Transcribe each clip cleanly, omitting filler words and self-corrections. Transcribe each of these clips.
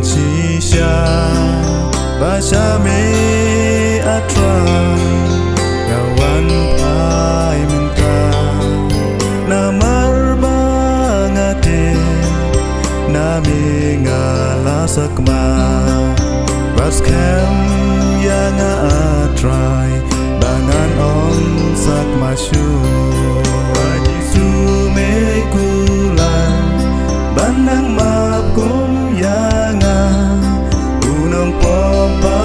shisha Basha me atra Ngawan pai minta Namar bangate Nami ngala sakma Baskem yang atrai Bangan on sakma shu Wajisu me kulan Bandang mapkum yang Unang pompa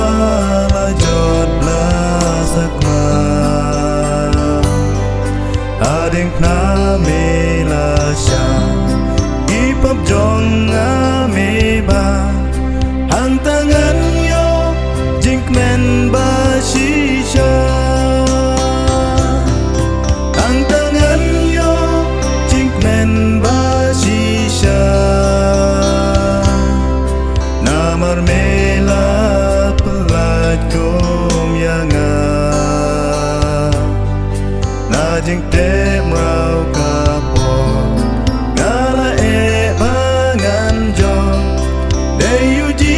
lajot la sakma Ading na me la sya Ipap jong me ba Hang tangan yo Jinkmen ba shisha Hang tangan yo Jinkmen ba shisha Namar mela pelat kum yanga Na jink te mrau kapo Ngala e bangan jo De yuji